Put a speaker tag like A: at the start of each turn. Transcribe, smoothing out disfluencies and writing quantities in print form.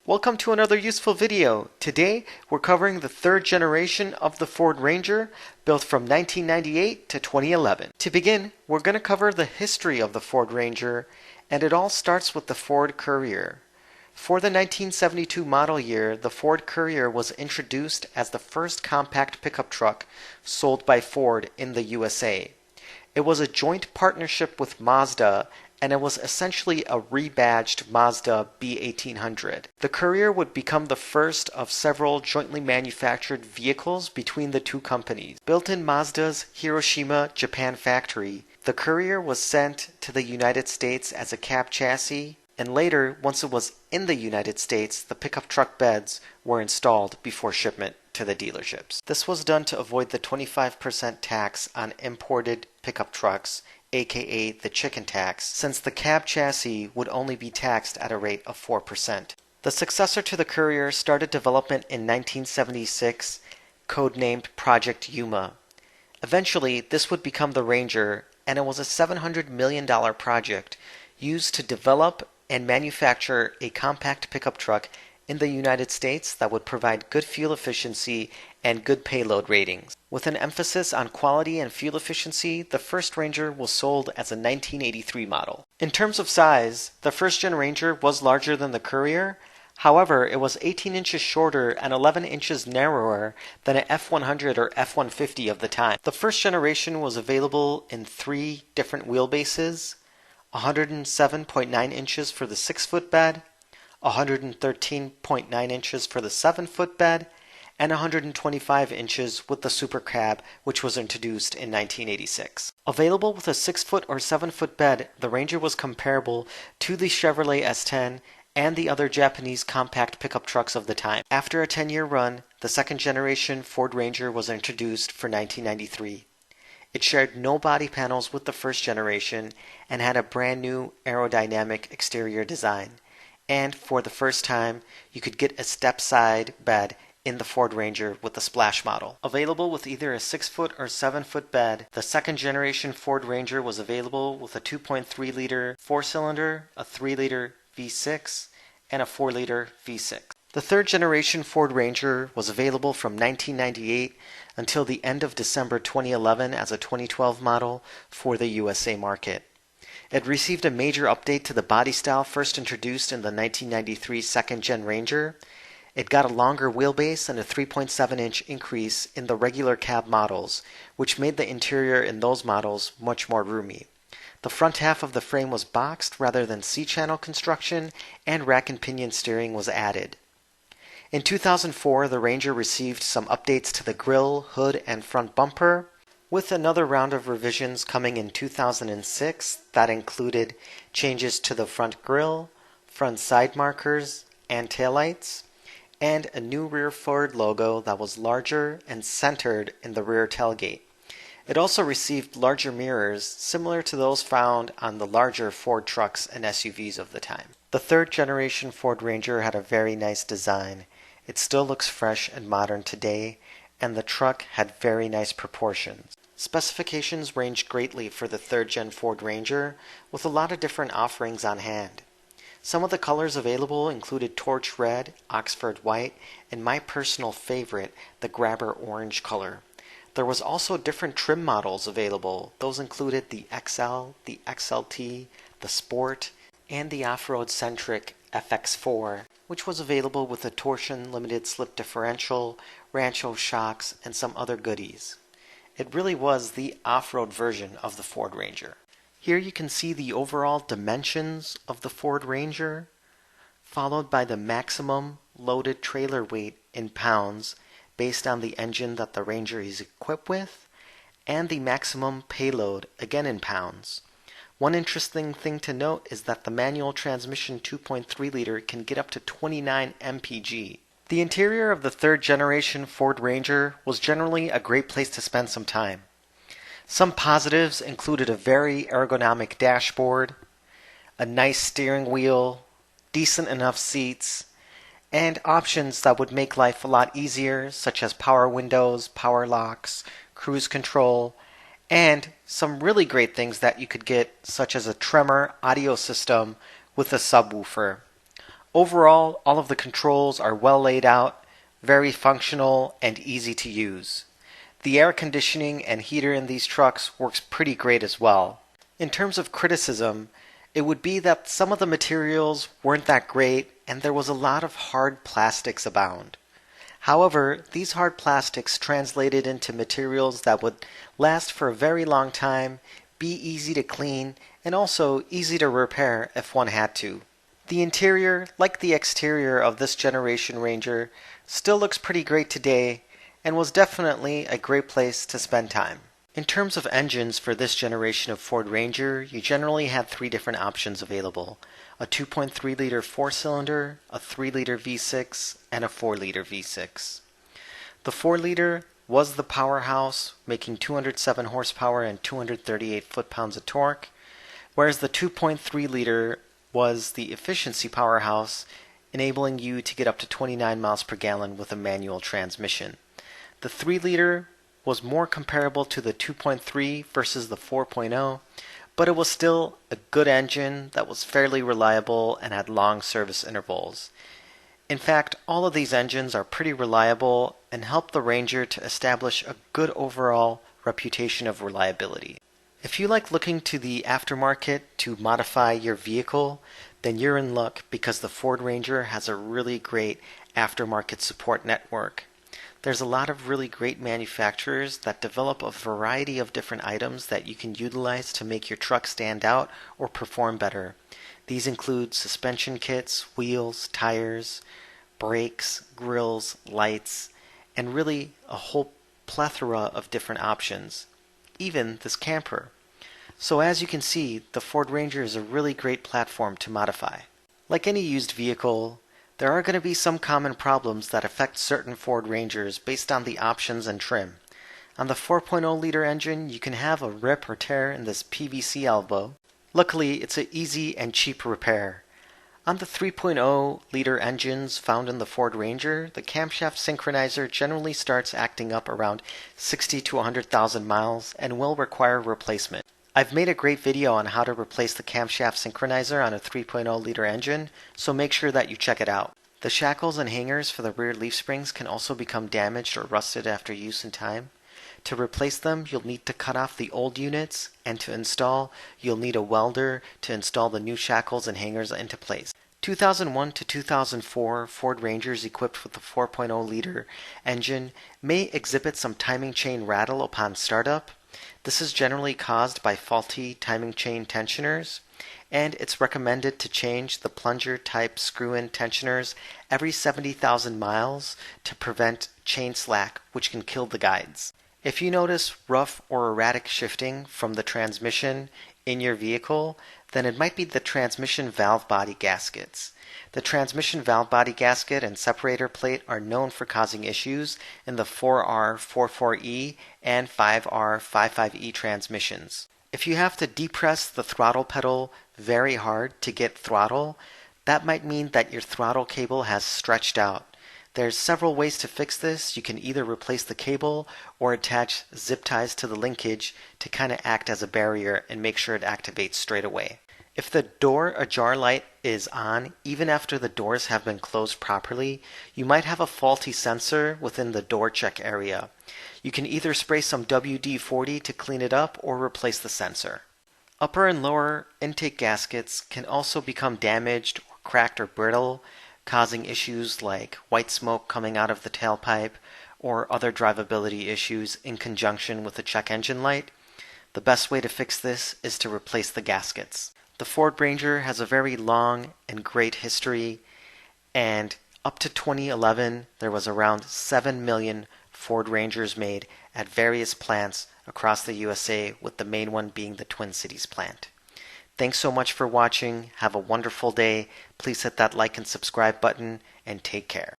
A: Welcome to another useful video. Today we're covering the third generation of the Ford Ranger, built from 1998 to 2011. To begin, we're going to cover the history of the Ford Ranger, and it all starts with the Ford Courier. For the 1972 model year, the Ford Courier was introduced as the first compact pickup truck sold by Ford in the USA. It was a joint partnership with Mazda, and it was essentially a rebadged Mazda B1800. The Courier would become the first of several jointly manufactured vehicles between the two companies. Built in Mazda's Hiroshima, Japan factory, the Courier was sent to the United States as a cab chassis, and later, once it was in the United States, the pickup truck beds were installed before shipment to the dealerships. This was done to avoid the 25% tax on imported pickup trucks, aka the chicken tax, since the cab chassis would only be taxed at a rate of 4%. The successor to the Courier started development in 1976, codenamed Project Yuma. Eventually, this would become the Ranger, and it was a $700 million project used to develop and manufacture a compact pickup truck in the United States that would provide good fuel efficiency and good payload ratings. With an emphasis on quality and fuel efficiency, the first Ranger was sold as a 1983 model. In terms of size, the first-gen Ranger was larger than the Courier. However, it was 18 inches shorter and 11 inches narrower than an F100 or F150 of the time. The first generation was available in 3 different wheelbases: 107.9 inches for the 6-foot bed, 113.9 inches for the 7-foot bed, and 125 inches with the Super Cab, which was introduced in 1986. Available with a 6-foot or 7-foot bed, the Ranger was comparable to the Chevrolet S10 and the other Japanese compact pickup trucks of the time. After a 10-year run, the second generation Ford Ranger was introduced for 1993. It shared no body panels with the first generation and had a brand new aerodynamic exterior design. And for the first time, you could get a step-side bed in the Ford Ranger with the Splash model. Available with either a 6-foot or 7-foot bed, the second generation Ford Ranger was available with a 2.3-liter 4-cylinder, a 3-liter V6, and a 4-liter V6. The third generation Ford Ranger was available from 1998 until the end of December 2011 as a 2012 model for the USA market. It received a major update to the body style first introduced in the 1993 second-gen Ranger. It got a longer wheelbase and a 3.7-inch increase in the regular cab models, which made the interior in those models much more roomy. The front half of the frame was boxed rather than C-channel construction, and rack and pinion steering was added. In 2004, the Ranger received some updates to the grille, hood, and front bumper, with another round of revisions coming in 2006 that included changes to the front grille, front side markers, and taillights, and a new rear Ford logo that was larger and centered in the rear tailgate. It also received larger mirrors similar to those found on the larger Ford trucks and SUVs of the time. The third generation Ford Ranger had a very nice design. It still looks fresh and modern today, and the truck had very nice proportions. Specifications ranged greatly for the third-gen Ford Ranger, with a lot of different offerings on hand. Some of the colors available included torch red, Oxford white, and my personal favorite, the grabber orange color. There was also different trim models available. Those included the XL, the XLT, the Sport, and the off-road-centric FX4, which was available with a torsion limited slip differential, Rancho shocks, and some other goodies. It really was the off-road version of the Ford Ranger. Here you can see the overall dimensions of the Ford Ranger, followed by the maximum loaded trailer weight in pounds based on the engine that the Ranger is equipped with, and the maximum payload, again in pounds. One interesting thing to note is that the manual transmission 2.3-liter can get up to 29 mpg. The interior of the third generation Ford Ranger was generally a great place to spend some time. Some positives included a very ergonomic dashboard, a nice steering wheel, decent enough seats, and options that would make life a lot easier, such as power windows, power locks, cruise control, and some really great things that you could get, such as a Tremor audio system with a subwoofer. Overall, all of the controls are well laid out, very functional, and easy to use. The air conditioning and heater in these trucks works pretty great as well. In terms of criticism, it would be that some of the materials weren't that great and there was a lot of hard plastics abound. However, these hard plastics translated into materials that would last for a very long time, be easy to clean, and also easy to repair if one had to. The interior, like the exterior of this generation Ranger, still looks pretty great today and was definitely a great place to spend time. In terms of engines for this generation of Ford Ranger, you generally had three different options available: a 2.3-liter 4-cylinder, a 3-liter V6, and a 4-liter V6. The 4-liter was the powerhouse, making 207 horsepower and 238 foot-pounds of torque, whereas the 2.3-liter was the efficiency powerhouse, enabling you to get up to 29 miles per gallon with a manual transmission. The 3-liter was more comparable to the 2.3 versus the 4.0, but it was still a good engine that was fairly reliable and had long service intervals. In fact, all of these engines are pretty reliable and help the Ranger to establish a good overall reputation of reliability. If you like looking to the aftermarket to modify your vehicle, then you're in luck because the Ford Ranger has a really great aftermarket support network. There's a lot of really great manufacturers that develop a variety of different items that you can utilize to make your truck stand out or perform better. These include suspension kits, wheels, tires, brakes, grills, lights, and really a whole plethora of different options. Even this camper. So as you can see, the Ford Ranger is a really great platform to modify. Like any used vehicle, there are going to be some common problems that affect certain Ford Rangers based on the options and trim. On the 4.0-liter engine, you can have a rip or tear in this PVC elbow. Luckily, it's an easy and cheap repair. On the 3.0-liter engines found in the Ford Ranger, the camshaft synchronizer generally starts acting up around 60 to 100,000 miles and will require replacement. I've made a great video on how to replace the camshaft synchronizer on a 3.0-liter engine, so make sure that you check it out. The shackles and hangers for the rear leaf springs can also become damaged or rusted after use in time. To replace them, you'll need to cut off the old units, and to install, you'll need a welder to install the new shackles and hangers into place. 2001 to 2004 Ford Rangers equipped with the 4.0-liter engine may exhibit some timing chain rattle upon startup. This is generally caused by faulty timing chain tensioners, and it's recommended to change the plunger-type screw-in tensioners every 70,000 miles to prevent chain slack, which can kill the guides. If you notice rough or erratic shifting from the transmission in your vehicle, then it might be the transmission valve body gaskets. The transmission valve body gasket and separator plate are known for causing issues in the 4R44E and 5R55E transmissions. If you have to depress the throttle pedal very hard to get throttle, that might mean that your throttle cable has stretched out. There's several ways to fix this. You can either replace the cable or attach zip ties to the linkage to kind of act as a barrier and make sure it activates straight away. If the door ajar light is on, even after the doors have been closed properly, you might have a faulty sensor within the door check area. You can either spray some WD-40 to clean it up or replace the sensor. Upper and lower intake gaskets can also become damaged or cracked or brittle, causing issues like white smoke coming out of the tailpipe or other drivability issues in conjunction with the check engine light. The best way to fix this is to replace the gaskets. The Ford Ranger has a very long and great history, and up to 2011 there was around 7 million Ford Rangers made at various plants across the USA, with the main one being the Twin Cities plant. Thanks so much for watching. Have a wonderful day. Please hit that like and subscribe button and take care.